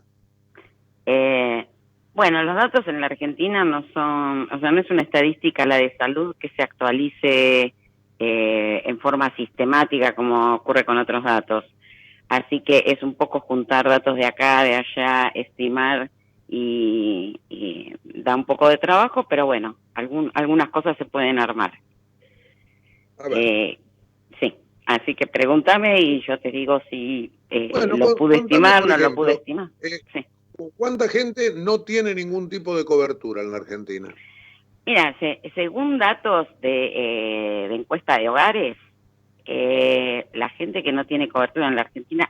Bueno, los datos en la Argentina no son, o sea, no es una estadística la de salud que se actualice en forma sistemática como ocurre con otros datos. Así que es un poco juntar datos de acá, de allá, estimar y da un poco de trabajo, pero bueno, algunas cosas se pueden armar. Sí, así que pregúntame y yo te digo si lo pude estimar, no lo pude estimar. Sí. ¿Cuánta gente no tiene ningún tipo de cobertura en la Argentina? Mira, según datos de encuesta de hogares, la gente que no tiene cobertura en la Argentina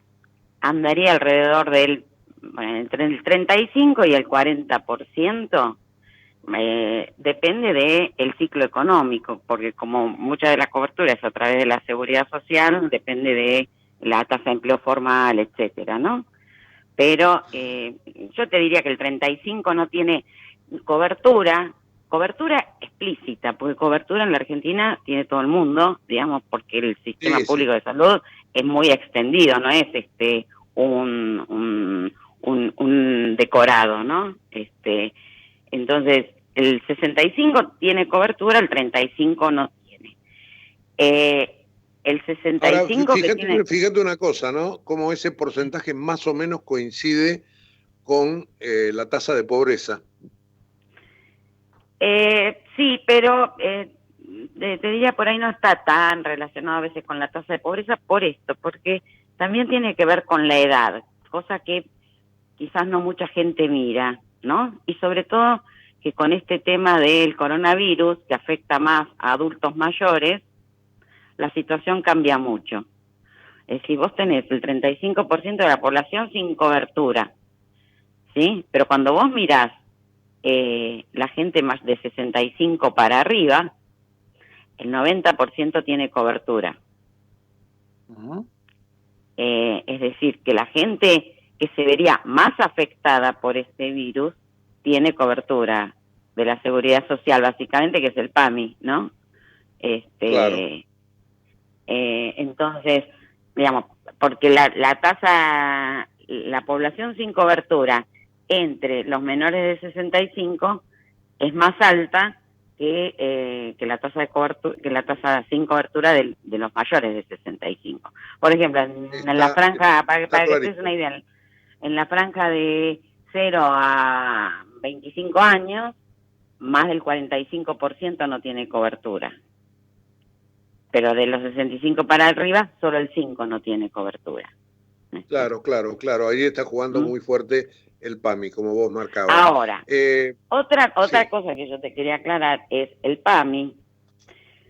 andaría alrededor entre el 35 y el 40%, depende del ciclo económico, porque como mucha de la cobertura es a través de la seguridad social, depende de la tasa de empleo formal, etcétera, ¿no? Pero yo te diría que el 35 no tiene cobertura explícita, porque cobertura en la Argentina tiene todo el mundo, digamos, porque el sistema público de salud es muy extendido, no es un decorado, ¿no? Entonces, el 65 tiene cobertura, el 35 no tiene. El 65 ahora, fíjate una cosa, ¿no? Cómo ese porcentaje más o menos coincide con la tasa de pobreza. Sí, pero te diría por ahí no está tan relacionado a veces con la tasa de pobreza por esto, porque también tiene que ver con la edad, cosa que quizás no mucha gente mira, ¿no? Y sobre todo que con este tema del coronavirus, que afecta más a adultos mayores, la situación cambia mucho. Es decir, vos tenés el 35% de la población sin cobertura, ¿sí? Pero cuando vos mirás la gente más de 65 para arriba, el 90% tiene cobertura. Uh-huh. Es decir, que la gente que se vería más afectada por este virus tiene cobertura de la seguridad social, básicamente, que es el PAMI, ¿no? Claro. Entonces, digamos, porque la tasa, la población sin cobertura entre los menores de 65 es más alta que la tasa de cobertura, que la tasa sin cobertura de los mayores de 65. Por ejemplo, en la franja, para que te des una idea, en la franja de 0 a 25 años, más del 45% no tiene cobertura. Pero de los 65 para arriba, solo el 5 no tiene cobertura. Claro. Ahí está jugando muy fuerte el PAMI, como vos marcabas. Ahora, otra cosa que yo te quería aclarar es el PAMI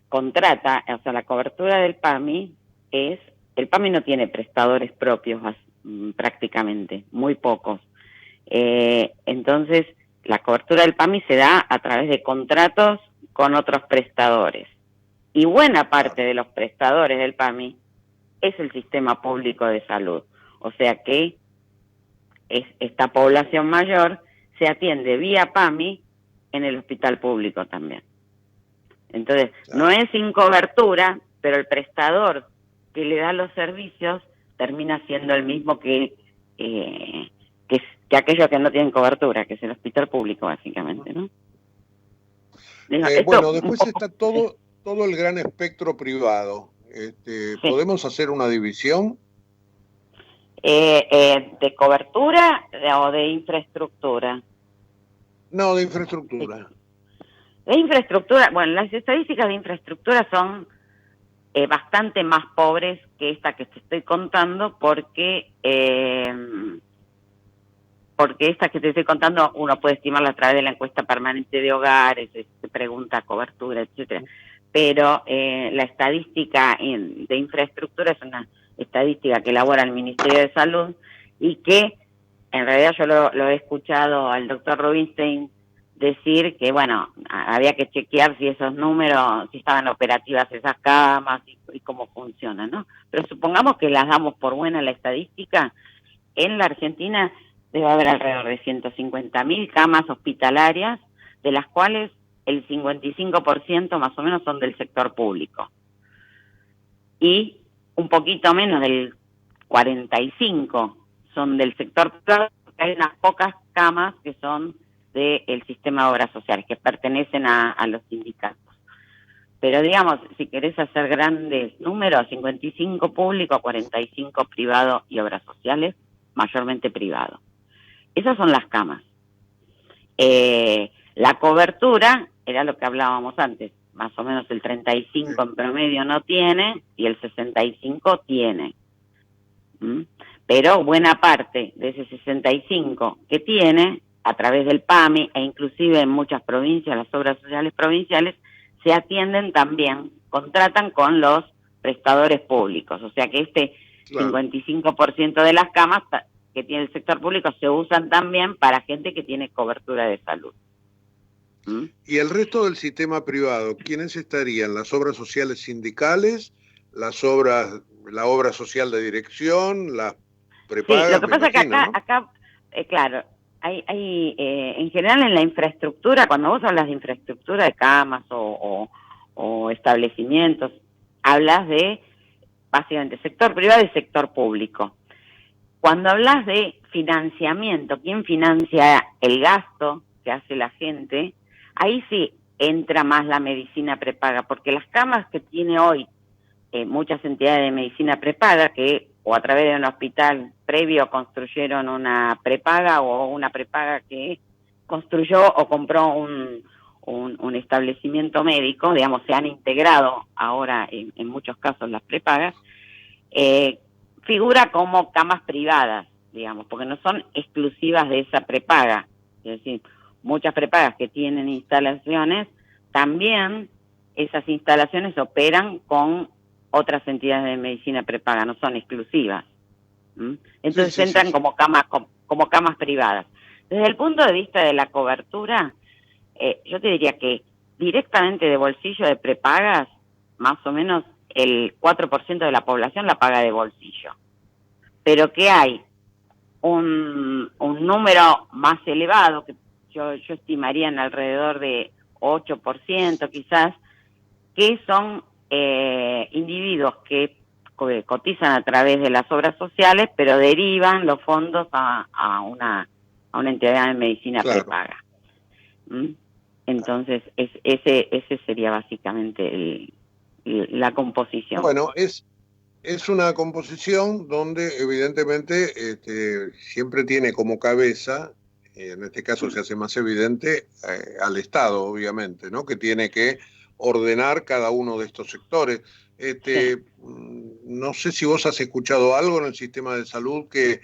contrata, o sea, la cobertura del PAMI el PAMI no tiene prestadores propios prácticamente, muy pocos. Entonces, la cobertura del PAMI se da a través de contratos con otros prestadores. Y buena parte de los prestadores del PAMI es el sistema público de salud. O sea que esta población mayor se atiende vía PAMI en el hospital público también. Entonces, no es sin cobertura, pero el prestador que le da los servicios termina siendo el mismo que aquellos que no tienen cobertura, que es el hospital público básicamente, ¿no? Bueno, después está todo el gran espectro privado. ¿Podemos hacer una división? ¿De cobertura o de infraestructura? No, de infraestructura. De infraestructura, bueno, las estadísticas de infraestructura son bastante más pobres que esta que te estoy contando, porque esta que te estoy contando uno puede estimarla a través de la encuesta permanente de hogares, pregunta cobertura, etcétera. Pero la estadística de infraestructura es una estadística que elabora el Ministerio de Salud y que en realidad yo lo he escuchado al doctor Rubinstein decir que, bueno, había que chequear si esos números, si estaban operativas esas camas y cómo funcionan, ¿no? Pero supongamos que las damos por buena la estadística, en la Argentina debe haber alrededor de 150.000 camas hospitalarias, de las cuales el 55% más o menos son del sector público. Y un poquito menos del 45% son del sector privado, porque hay unas pocas camas que son del sistema de obras sociales, que pertenecen a los sindicatos. Pero digamos, si querés hacer grandes números, 55 público, 45 privado y obras sociales, mayormente privado. Esas son las camas. La cobertura era lo que hablábamos antes, más o menos el 35 en promedio no tiene y el 65 tiene. Pero buena parte de ese 65 que tiene, a través del PAMI e inclusive en muchas provincias, las obras sociales provinciales, se atienden también, contratan con los prestadores públicos. O sea que 55% de las camas que tiene el sector público se usan también para gente que tiene cobertura de salud. ¿Y el resto del sistema privado? ¿Quiénes estarían? ¿Las obras sociales sindicales? ¿La obra social de dirección? ¿Las prepagas? Sí, lo que pasa es que acá claro, hay en general en la infraestructura, cuando vos hablas de infraestructura de camas o establecimientos, hablas de básicamente sector privado y sector público. Cuando hablas de financiamiento, ¿quién financia el gasto que hace la gente? Ahí sí entra más la medicina prepaga, porque las camas que tiene hoy muchas entidades de medicina prepaga, que o a través de un hospital previo construyeron una prepaga, o una prepaga que construyó o compró un establecimiento médico, digamos, se han integrado ahora en muchos casos las prepagas, figura como camas privadas, digamos, porque no son exclusivas de esa prepaga. Es decir, muchas prepagas que tienen instalaciones, también esas instalaciones operan con otras entidades de medicina prepaga, no son exclusivas. Entonces entran como camas privadas. Desde el punto de vista de la cobertura, yo te diría que directamente de bolsillo de prepagas, más o menos el 4% de la población la paga de bolsillo. Pero que hay un número más elevado, que yo estimaría en alrededor de 8% quizás, que son individuos que cotizan a través de las obras sociales, pero derivan los fondos a una entidad de medicina prepaga. Entonces, ese sería básicamente la composición. Bueno, es una composición donde evidentemente siempre tiene como cabeza, en este caso se hace más evidente, al Estado, obviamente, ¿no? Que tiene que ordenar cada uno de estos sectores. Sí. No sé si vos has escuchado algo en el sistema de salud que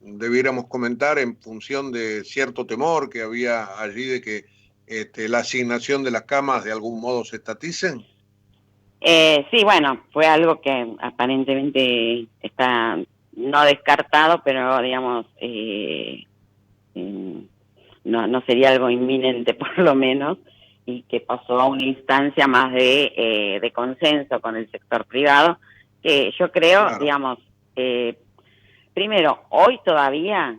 debiéramos comentar en función de cierto temor que había allí de que la asignación de las camas de algún modo se estaticen. Sí, bueno, fue algo que aparentemente está no descartado, pero digamos no sería algo inminente por lo menos, y que pasó a una instancia más de consenso con el sector privado, que yo creo, claro, digamos, primero, hoy todavía,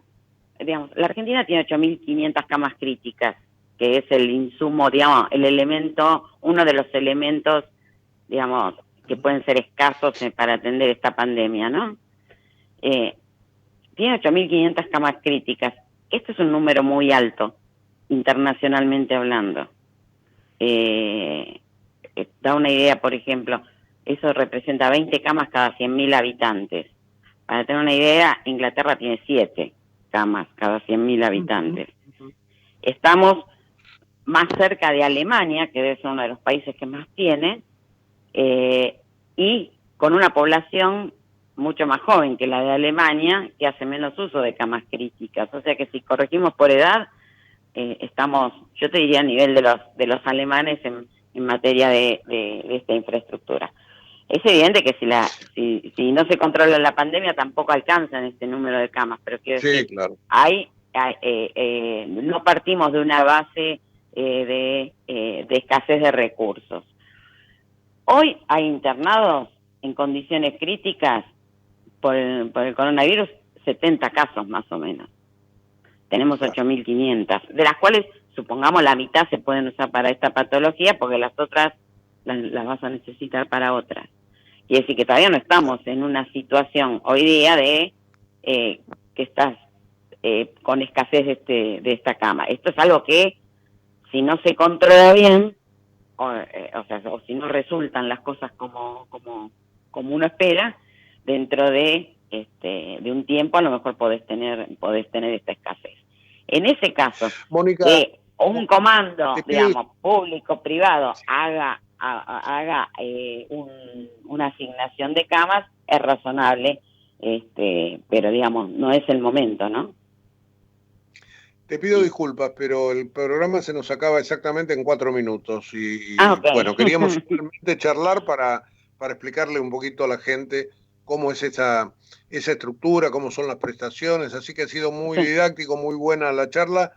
digamos, la Argentina tiene 8.500 camas críticas, que es el insumo, digamos, el elemento, uno de los elementos, digamos, que pueden ser escasos para atender esta pandemia, ¿no? Tiene 8.500 camas críticas. Esto es un número muy alto, internacionalmente hablando. Da una idea, por ejemplo, eso representa 20 camas cada 100.000 habitantes. Para tener una idea, Inglaterra tiene 7 camas cada 100.000 habitantes. Estamos más cerca de Alemania, que debe ser uno de los países que más tiene, y con una población mucho más joven que la de Alemania, que hace menos uso de camas críticas. O sea que si corregimos por edad, estamos, yo te diría, a nivel de los alemanes en materia de esta infraestructura. Es evidente que si no se controla la pandemia tampoco alcanzan este número de camas, pero quiero decir, claro, no partimos de una base de escasez de recursos. Hoy hay internados en condiciones críticas por el coronavirus 70 casos más o menos. Tenemos 8.500, de las cuales supongamos la mitad se pueden usar para esta patología porque las otras las vas a necesitar para otras. Quiere decir que todavía no estamos en una situación hoy día de que estás con escasez de esta cama. Esto es algo que si no se controla bien, o si no resultan las cosas como uno espera, dentro de un tiempo a lo mejor podés tener esta escasez. En ese caso, Mónica, que un comando, digamos, público, privado, haga una asignación de camas, es razonable, pero digamos, no es el momento, ¿no? Te pido disculpas, pero el programa se nos acaba exactamente en 4 minutos y okay. Bueno, queríamos simplemente charlar para explicarle un poquito a la gente cómo es esa estructura, cómo son las prestaciones, así que ha sido muy didáctico, muy buena la charla,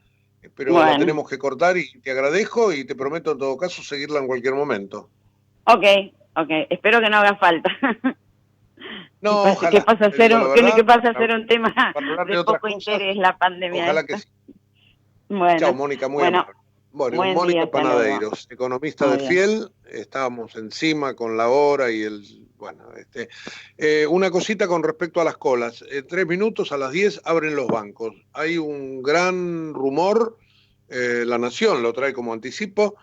pero la tenemos que cortar y te agradezco y te prometo en todo caso seguirla en cualquier momento. Ok, espero que no haga falta. No, ojalá. Que pasa a ser un tema de poco interés la pandemia. Ojalá que sí. Bueno, chao, Mónica, muy amable. Bueno, Mónica Panadeiros, economista de Fiel, estábamos encima con la hora y una cosita con respecto a las colas. En 3 minutos a las 10 abren los bancos. Hay un gran rumor, La Nación lo trae como anticipo,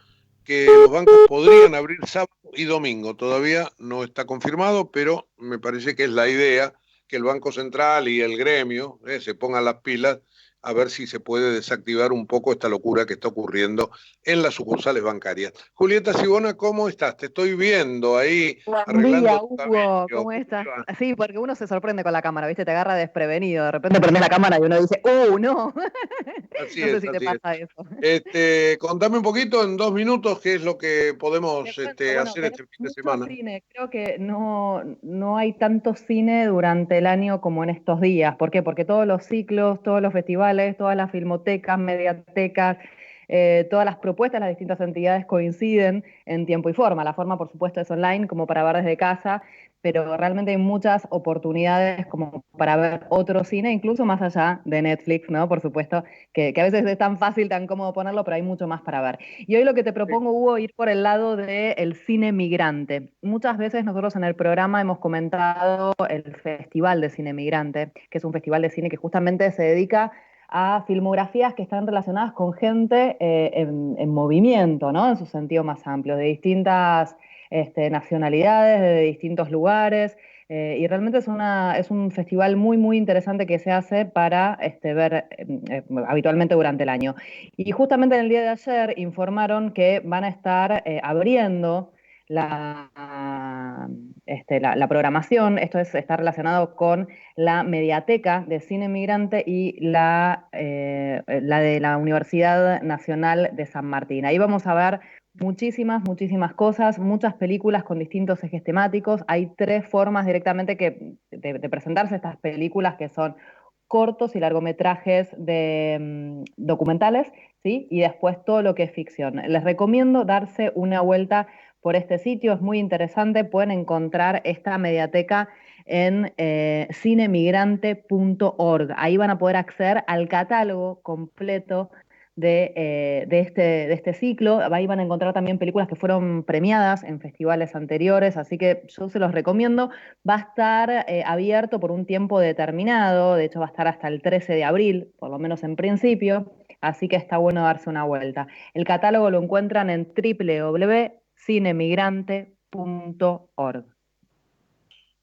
que los bancos podrían abrir sábado y domingo. Todavía no está confirmado, pero me parece que es la idea que el Banco Central y el gremio se pongan las pilas a ver si se puede desactivar un poco esta locura que está ocurriendo en las sucursales bancarias. Julieta Sibona, ¿cómo estás? Te estoy viendo ahí arreglando. Buen día, Hugo, ¿cómo estás? Sí, porque uno se sorprende con la cámara, ¿viste? Te agarra desprevenido, de repente prende la cámara y uno dice, no! Así no sé si te pasa eso. Contame un poquito, en 2 minutos, qué es lo que podemos hacer este fin de semana. Cine. Creo que no hay tanto cine durante el año como en estos días. ¿Por qué? Porque todos los ciclos, todos los festivales, todas las filmotecas, mediatecas, todas las propuestas de las distintas entidades coinciden en tiempo y forma. La forma, por supuesto, es online, como para ver desde casa, pero realmente hay muchas oportunidades como para ver otro cine, incluso más allá de Netflix, ¿no? Por supuesto, que a veces es tan fácil, tan cómodo ponerlo, pero hay mucho más para ver. Y hoy lo que te propongo, Hugo, ir por el lado del cine migrante. Muchas veces nosotros en el programa hemos comentado el Festival de Cine Migrante, que es un festival de cine que justamente se dedica a filmografías que están relacionadas con gente en movimiento, ¿no? En su sentido más amplio, de distintas nacionalidades, de distintos lugares, y realmente es un festival muy, muy interesante que se hace para ver habitualmente durante el año. Y justamente en el día de ayer informaron que van a estar abriendo la, la programación. Esto está relacionado con la Mediateca de Cine Migrante y la de la Universidad Nacional de San Martín. Ahí vamos a ver muchísimas cosas, muchas películas con distintos ejes temáticos. Hay 3 formas directamente de presentarse estas películas, que son cortos y largometrajes documentales, ¿sí? Y después todo lo que es ficción. Les recomiendo darse una vuelta por este sitio, es muy interesante. Pueden encontrar esta mediateca en cinemigrante.org. Ahí van a poder acceder al catálogo completo de este ciclo. Ahí van a encontrar también películas que fueron premiadas en festivales anteriores, así que yo se los recomiendo. Va a estar abierto por un tiempo determinado, de hecho va a estar hasta el 13 de abril, por lo menos en principio, así que está bueno darse una vuelta. El catálogo lo encuentran en www.cinemigrante.org.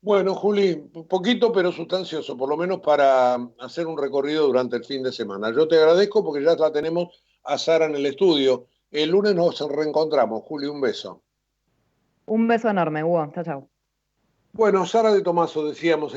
Bueno, Juli, poquito pero sustancioso, por lo menos para hacer un recorrido durante el fin de semana. Yo te agradezco porque ya la tenemos a Sara en el estudio. El lunes nos reencontramos. Juli, un beso. Un beso enorme, Hugo. Chao, chao. Bueno, Sara de Tomaso, decíamos.